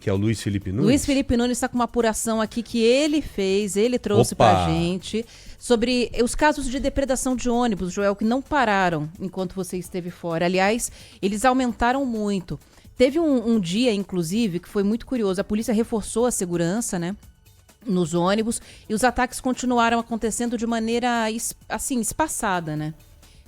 Que é o Luiz Felipe Nunes? Luiz Felipe Nunes está com uma apuração aqui que ele fez, ele trouxe pra gente, sobre os casos de depredação de ônibus, Joel, que não pararam enquanto você esteve fora. Aliás, eles aumentaram muito. Teve um dia, inclusive, que foi muito curioso. A polícia reforçou a segurança, né, nos ônibus, e os ataques continuaram acontecendo de maneira, assim, espaçada, né?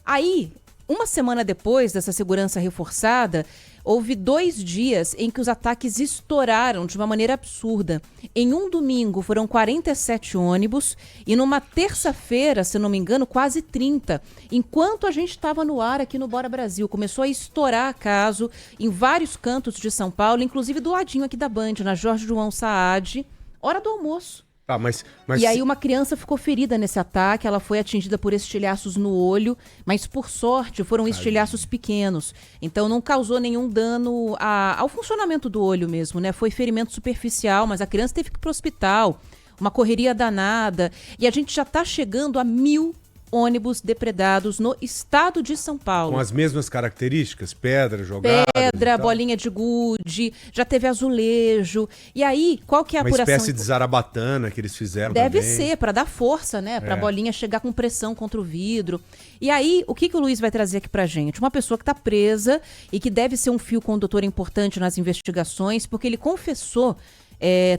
Aí, uma semana depois dessa segurança reforçada, houve 2 dias em que os ataques estouraram de uma maneira absurda. Em um domingo foram 47 ônibus e numa terça-feira, se não me engano, quase 30. Enquanto a gente estava no ar aqui no Bora Brasil, começou a estourar caso em vários cantos de São Paulo, inclusive do ladinho aqui da Band, na Jorge João Saad, hora do almoço. Mas... E aí uma criança ficou ferida nesse ataque, ela foi atingida por estilhaços no olho, mas por sorte foram estilhaços pequenos, então não causou nenhum dano ao funcionamento do olho mesmo, né? Foi ferimento superficial, mas a criança teve que ir pro hospital, uma correria danada, e a gente já tá chegando a 1.000 ônibus depredados no estado de São Paulo. Com as mesmas características? Pedra jogada? Pedra, bolinha de gude, já teve azulejo. E aí, qual que é a apuração? Uma espécie de zarabatana que eles fizeram Deve também. ser, para dar força, né? Para a bolinha chegar com pressão contra o vidro. E aí, o que o Luiz vai trazer aqui pra gente? Uma pessoa que tá presa e que deve ser um fio condutor importante nas investigações, porque ele confessou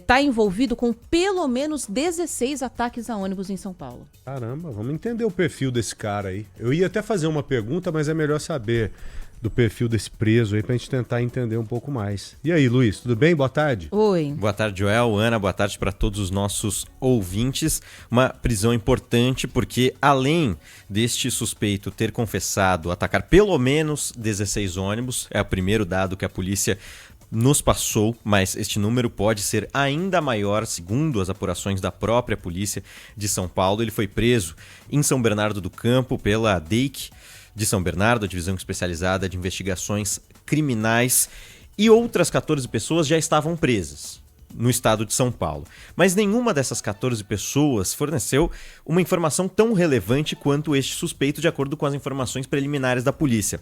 tá envolvido com pelo menos 16 ataques a ônibus em São Paulo. Caramba, vamos entender o perfil desse cara aí. Eu ia até fazer uma pergunta, mas é melhor saber do perfil desse preso aí pra gente tentar entender um pouco mais. E aí, Luiz, tudo bem? Boa tarde. Oi. Boa tarde, Joel, Ana, boa tarde para todos os nossos ouvintes. Uma prisão importante porque, além deste suspeito ter confessado atacar pelo menos 16 ônibus, é o primeiro dado que a polícia nos passou, mas este número pode ser ainda maior, segundo as apurações da própria Polícia de São Paulo. Ele foi preso em São Bernardo do Campo pela DEIC de São Bernardo, a Divisão Especializada de Investigações Criminais, e outras 14 pessoas já estavam presas no estado de São Paulo. Mas nenhuma dessas 14 pessoas forneceu uma informação tão relevante quanto este suspeito, de acordo com as informações preliminares da polícia.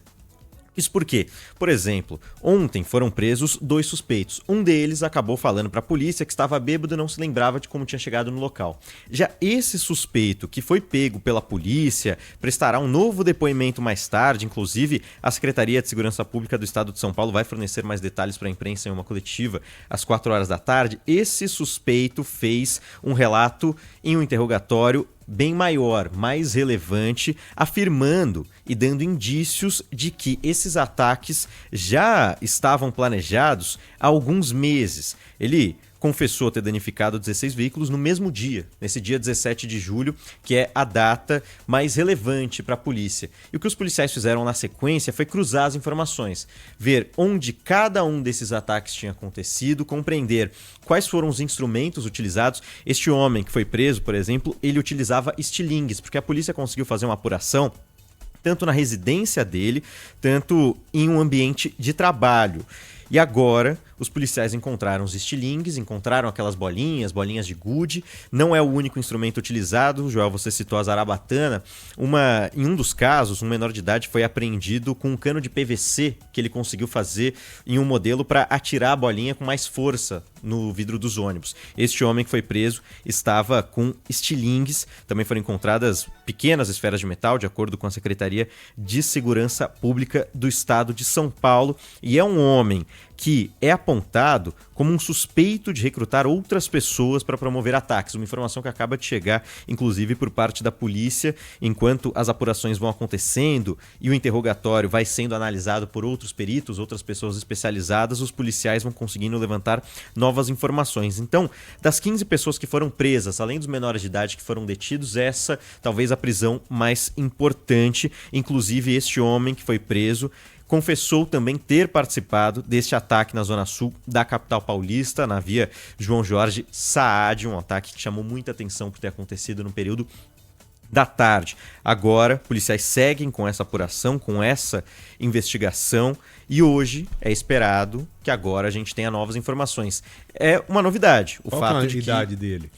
Isso porque, por exemplo, ontem foram presos 2 suspeitos. Um deles acabou falando para a polícia que estava bêbado e não se lembrava de como tinha chegado no local. Já esse suspeito, que foi pego pela polícia, prestará um novo depoimento mais tarde. Inclusive, a Secretaria de Segurança Pública do Estado de São Paulo vai fornecer mais detalhes para a imprensa em uma coletiva às 4 horas da tarde. Esse suspeito fez um relato em um interrogatório bem maior, mais relevante, afirmando e dando indícios de que esses ataques já estavam planejados há alguns meses. Ele confessou ter danificado 16 veículos no mesmo dia, nesse dia 17 de julho, que é a data mais relevante para a polícia. E o que os policiais fizeram na sequência foi cruzar as informações, ver onde cada um desses ataques tinha acontecido, compreender quais foram os instrumentos utilizados. Este homem que foi preso, por exemplo, ele utilizava estilingues, porque a polícia conseguiu fazer uma apuração tanto na residência dele, tanto em um ambiente de trabalho. E agora, os policiais encontraram os estilingues, encontraram aquelas bolinhas de gude. Não é o único instrumento utilizado. Joel, você citou a zarabatana. Em um dos casos, um menor de idade foi apreendido com um cano de PVC que ele conseguiu fazer em um modelo para atirar a bolinha com mais força no vidro dos ônibus. Este homem que foi preso estava com estilingues. Também foram encontradas pequenas esferas de metal, de acordo com a Secretaria de Segurança Pública do Estado de São Paulo. E é um homem que é apontado como um suspeito de recrutar outras pessoas para promover ataques. Uma informação que acaba de chegar, inclusive, por parte da polícia. Enquanto as apurações vão acontecendo e o interrogatório vai sendo analisado por outros peritos, outras pessoas especializadas, os policiais vão conseguindo levantar novas informações. Então, das 15 pessoas que foram presas, além dos menores de idade que foram detidos, essa talvez a prisão mais importante. Inclusive, este homem que foi preso confessou também ter participado deste ataque na zona sul da capital paulista, na via João Jorge Saad, um ataque que chamou muita atenção por ter acontecido no período da tarde. Agora, policiais seguem com essa apuração, com essa investigação, e hoje é esperado que agora a gente tenha novas informações. É uma novidade. Qual a idade dele?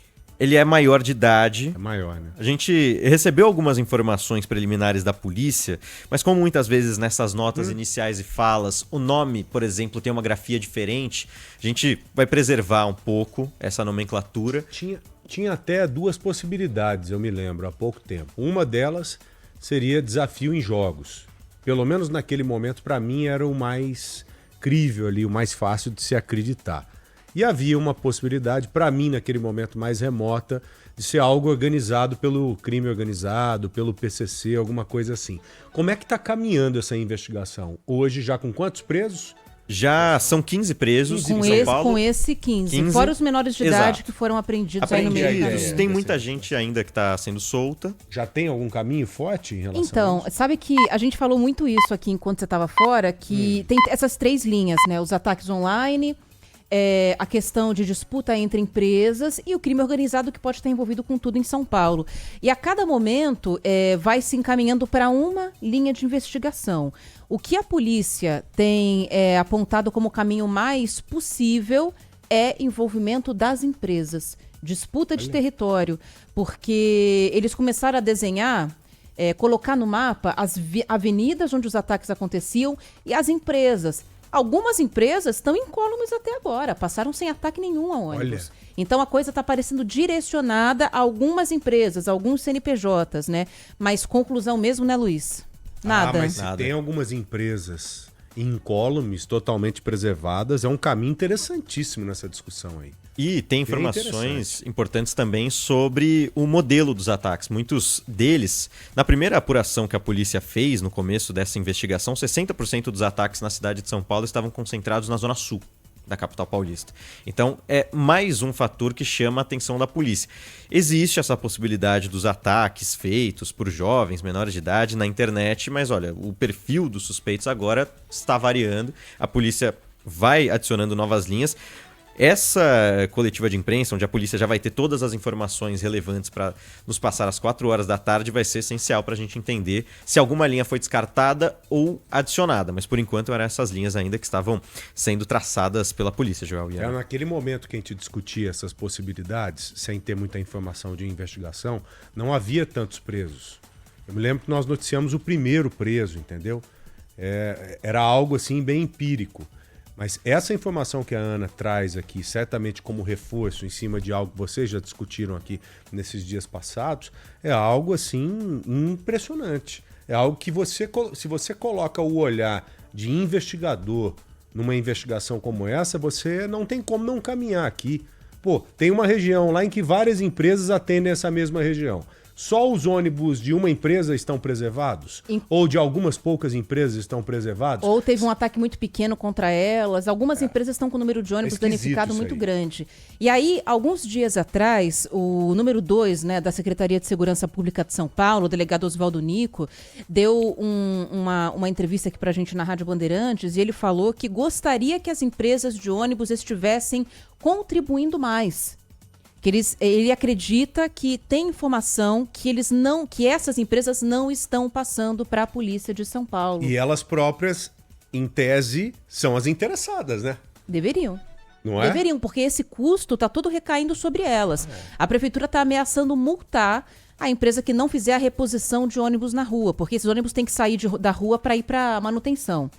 ele é maior de idade. É maior, né? A gente recebeu algumas informações preliminares da polícia, mas como muitas vezes nessas notas iniciais e falas, o nome, por exemplo, tem uma grafia diferente, a gente vai preservar um pouco essa nomenclatura. Tinha até duas possibilidades, eu me lembro, há pouco tempo. Uma delas seria desafio em jogos. Pelo menos naquele momento, para mim, era o mais crível ali, o mais fácil de se acreditar. E havia uma possibilidade, para mim, naquele momento mais remota, de ser algo organizado pelo crime organizado, pelo PCC, alguma coisa assim. Como é que está caminhando essa investigação? Hoje, já com quantos presos? Já são 15 presos em São Paulo. Com esse 15. Fora os menores de idade que foram apreendidos aí no meio do caminho. Tem muita gente ainda que está sendo solta. Já tem algum caminho forte em relação a Então, isso? sabe que a gente falou muito isso aqui enquanto você estava fora, que tem essas 3 linhas, né? Os ataques online, a questão de disputa entre empresas e o crime organizado que pode estar envolvido com tudo em São Paulo. E a cada momento vai se encaminhando para uma linha de investigação. O que a polícia tem apontado como caminho mais possível é envolvimento das empresas. Disputa de território, porque eles começaram a desenhar, colocar no mapa as avenidas onde os ataques aconteciam e as empresas. Algumas empresas estão incólumes até agora, passaram sem ataque nenhum a ônibus. Então a coisa está parecendo direcionada a algumas empresas, alguns CNPJs, né? Mas conclusão mesmo, né, Luiz? Nada. Mas se tem algumas empresas incólumes, totalmente preservadas, é um caminho interessantíssimo nessa discussão aí. E tem informações importantes também sobre o modelo dos ataques. Muitos deles, na primeira apuração que a polícia fez no começo dessa investigação, 60% dos ataques na cidade de São Paulo estavam concentrados na zona sul da capital paulista. Então é mais um fator que chama a atenção da polícia. Existe essa possibilidade dos ataques feitos por jovens menores de idade na internet, mas olha, o perfil dos suspeitos agora está variando. A polícia vai adicionando novas linhas. Essa coletiva de imprensa, onde a polícia já vai ter todas as informações relevantes para nos passar às 4 horas da tarde, vai ser essencial para a gente entender se alguma linha foi descartada ou adicionada. Mas, por enquanto, eram essas linhas ainda que estavam sendo traçadas pela polícia, Joel. Naquele momento que a gente discutia essas possibilidades, sem ter muita informação de investigação, não havia tantos presos. Eu me lembro que nós noticiamos o primeiro preso, entendeu? Era algo assim bem empírico. Mas essa informação que a Ana traz aqui, certamente como reforço em cima de algo que vocês já discutiram aqui nesses dias passados, é algo assim impressionante. É algo que se você coloca o olhar de investigador numa investigação como essa, você não tem como não caminhar aqui. Pô, tem uma região lá em que várias empresas atendem essa mesma região. Só os ônibus de uma empresa estão preservados? Ou de algumas poucas empresas estão preservados? Ou teve um ataque muito pequeno contra elas. Algumas empresas estão com o número de ônibus danificado muito grande. E aí, alguns dias atrás, o número 2, né, da Secretaria de Segurança Pública de São Paulo, o delegado Oswaldo Nico, deu uma entrevista aqui pra gente na Rádio Bandeirantes e ele falou que gostaria que as empresas de ônibus estivessem contribuindo mais. Que ele acredita que tem informação que essas empresas não estão passando para a polícia de São Paulo. E elas próprias, em tese, são as interessadas, né? Deveriam. Não é? Deveriam, porque esse custo está todo recaindo sobre elas. A prefeitura está ameaçando multar a empresa que não fizer a reposição de ônibus na rua, porque esses ônibus têm que sair da rua para ir para manutenção.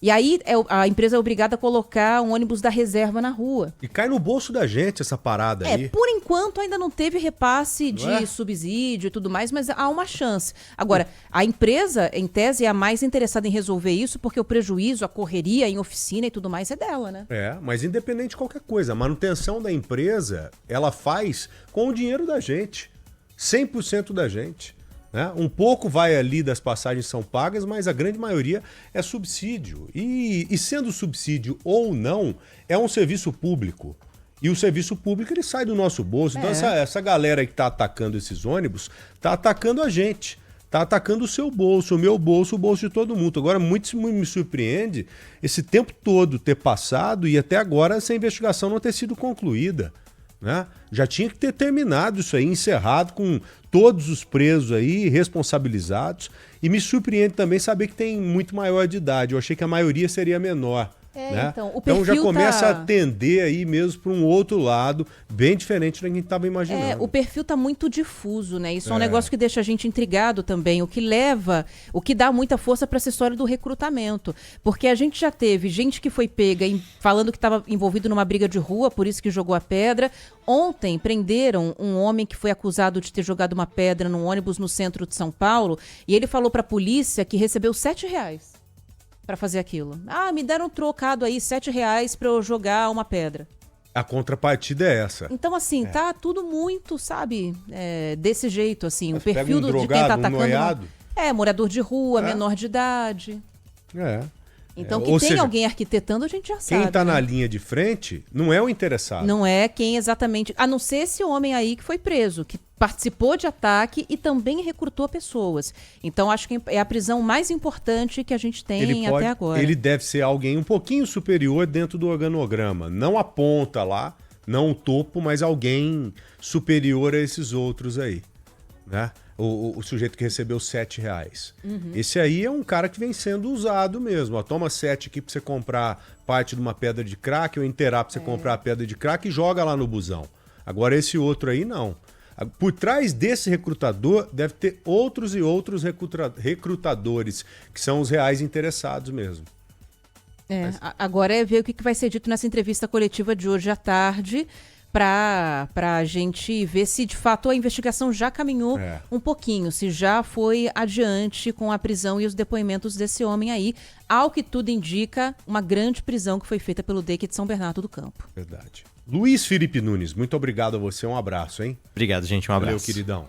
E aí a empresa é obrigada a colocar um ônibus da reserva na rua. E cai no bolso da gente essa parada aí. Por enquanto ainda não teve repasse de subsídio e tudo mais, mas há uma chance. Agora, a empresa, em tese, é a mais interessada em resolver isso, porque o prejuízo, a correria em oficina e tudo mais é dela, né? Mas independente de qualquer coisa, a manutenção da empresa, ela faz com o dinheiro da gente. 100% da gente. Né? Um pouco vai ali das passagens são pagas, mas a grande maioria é subsídio. E sendo subsídio ou não, é um serviço público. E o serviço público ele sai do nosso bolso. Então essa galera que está atacando esses ônibus está atacando a gente. Está atacando o seu bolso, o meu bolso, o bolso de todo mundo. Agora, muito me surpreende esse tempo todo ter passado e até agora essa investigação não ter sido concluída. Né? Já tinha que ter terminado isso aí, encerrado com todos os presos aí, responsabilizados. E me surpreende também saber que tem muito maior de idade. Eu achei que a maioria seria menor. Né? Então já começa a tender aí mesmo para um outro lado, bem diferente do que a gente estava imaginando. O perfil está muito difuso, né? Isso é um negócio que deixa a gente intrigado também, o que dá muita força para essa história do recrutamento. Porque a gente já teve gente que foi pega falando que estava envolvido numa briga de rua, por isso que jogou a pedra. Ontem prenderam um homem que foi acusado de ter jogado uma pedra num ônibus no centro de São Paulo, e ele falou para a polícia que recebeu R$7 para fazer aquilo. Me deram um trocado aí, R$7 para eu jogar uma pedra. A contrapartida é essa. Então, assim, tá tudo muito, sabe, desse jeito, assim. Mas o perfil drogado, de quem tá atacando... noiado. Morador de rua, menor de idade. Então, que tem alguém arquitetando, a gente já sabe. Quem tá na linha de frente não é o interessado. Não é quem exatamente... A não ser esse homem aí que foi preso, que participou de ataque e também recrutou pessoas. Então, acho que é a prisão mais importante que a gente tem até agora. Ele deve ser alguém um pouquinho superior dentro do organograma. Não a ponta lá, não o topo, mas alguém superior a esses outros aí, né? O sujeito que recebeu R$7. Esse aí é um cara que vem sendo usado mesmo. Toma 7 aqui pra você comprar parte de uma pedra de crack ou inteirar pra você comprar a pedra de crack e joga lá no busão. Agora esse outro aí não. Por trás desse recrutador deve ter outros e outros recrutadores, que são os reais interessados mesmo. Agora é ver o que vai ser dito nessa entrevista coletiva de hoje à tarde, para a gente ver se de fato a investigação já caminhou um pouquinho, se já foi adiante com a prisão e os depoimentos desse homem aí. Ao que tudo indica, uma grande prisão que foi feita pelo DEIC de São Bernardo do Campo. Verdade. Luiz Felipe Nunes, muito obrigado a você, um abraço, hein? Obrigado, gente, um abraço. Valeu, queridão.